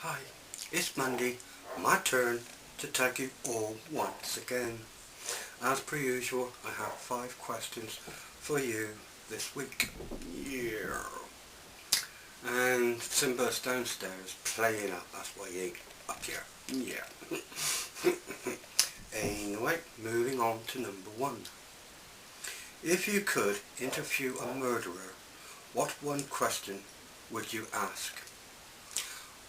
Hi, it's Monday, my turn to tag you all once again. As per usual, I have 5 questions for you this week. Yeah. And Simba's downstairs playing up, that's why he ain't up here. Yeah. Anyway, moving on to number 1. If you could interview a murderer, what one question would you ask?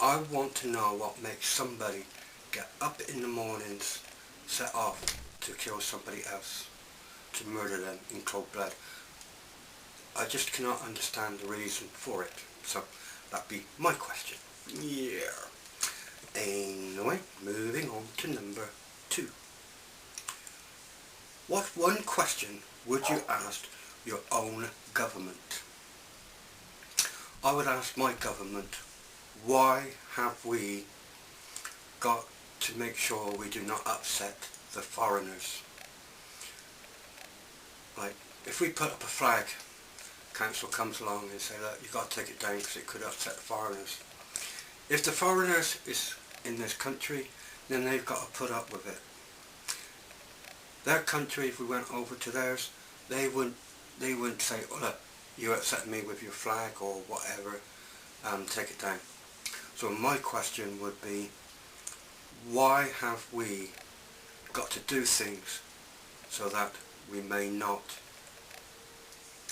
I want to know what makes somebody get up in the mornings, set off to kill somebody else, to murder them in cold blood. I just cannot understand the reason for it. So that'd be my question. Yeah. Anyway, moving on to number 2. What one question would you ask your own government? I would ask my government, why have we got to make sure we do not upset the foreigners? Like, if we put up a flag, council comes along and say, look, you've got to take it down because it could upset the foreigners. If the foreigners is in this country, then they've got to put up with it. Their country, if we went over to theirs, they wouldn't say, oh look, you upset me with your flag or whatever, take it down. So my question would be, why have we got to do things so that we may not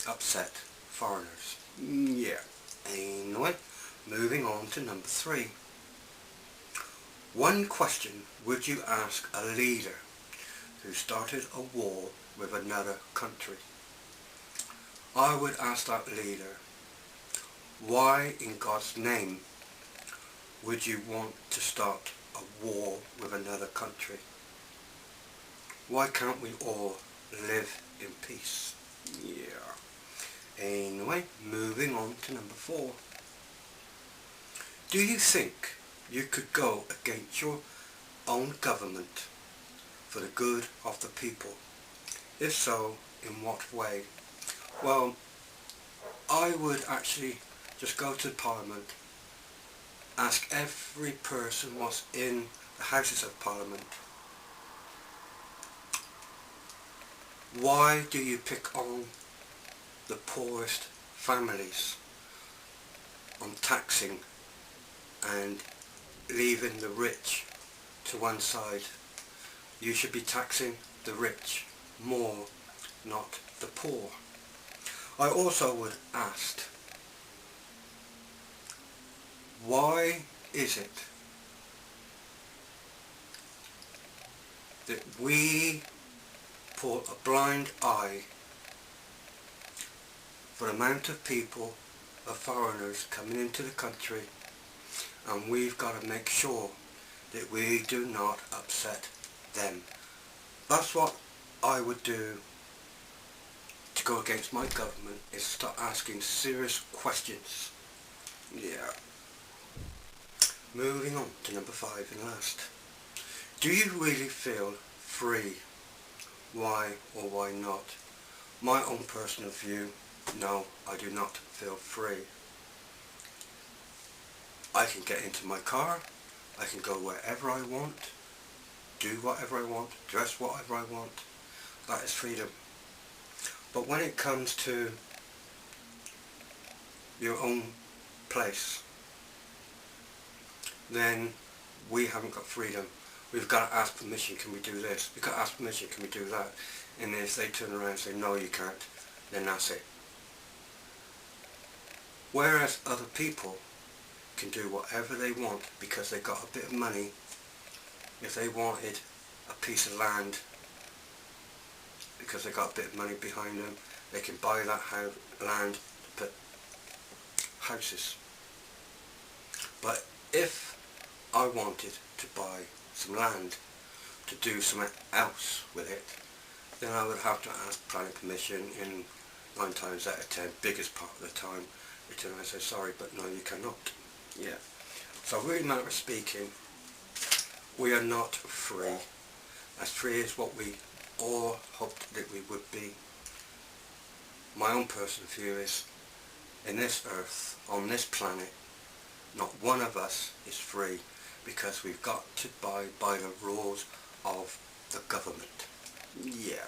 upset foreigners? Yeah. Anyway, moving on to number 3. One question would you ask a leader who started a war with another country? I would ask that leader, why in God's name would you want to start a war with another country? Why can't we all live in peace? Yeah. Anyway, moving on to number 4. Do you think you could go against your own government for the good of the people? If so, in what way? Well, I would actually just go to Parliament, ask every person what's in the Houses of Parliament, why do you pick on the poorest families, on taxing and leaving the rich to one side? You should be taxing the rich more, not the poor. I also would ask, why is it that we put a blind eye for the amount of people, of foreigners coming into the country, and we've got to make sure that we do not upset them? That's what I would do to go against my government, is start asking serious questions. Yeah. Moving on to number 5 and last. Do you really feel free? Why or why not? My own personal view, no, I do not feel free. I can get into my car, I can go wherever I want, do whatever I want, dress whatever I want. That is freedom. But when it comes to your own place, then we haven't got freedom. We've got to ask permission, can we do this? We've got to ask permission, can we do that? And if they turn around and say, no you can't, then that's it. Whereas other people can do whatever they want because they've got a bit of money. If they wanted a piece of land, because they've got a bit of money behind them, they can buy that land to put houses. But if I wanted to buy some land to do something else with it, then I would have to ask planning permission, and 9 times out of 10, biggest part of the time, they turn around and say, sorry, but no, you cannot. Yeah. So really, matter speaking, we are not free. As free as what we all hoped that we would be. My own personal view is, in this earth, on this planet, Not one of us is free, because we've got to abide by the rules of the government. Yeah.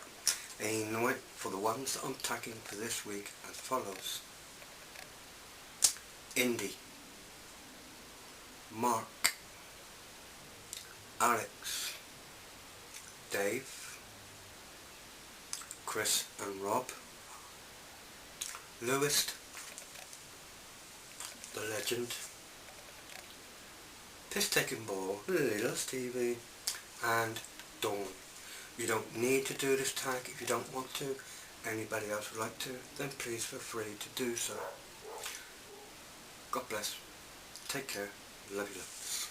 Anyway, for the ones that I'm tagging for this week as follows: Indy, Mark, Alex, Dave, Chris and Rob, Lewis, the legend, Piss Taking Ball, Little's TV, and Dawn. You don't need to do this tag if you don't want to. Anybody else would like to, then please feel free to do so. God bless. Take care. Love you lots.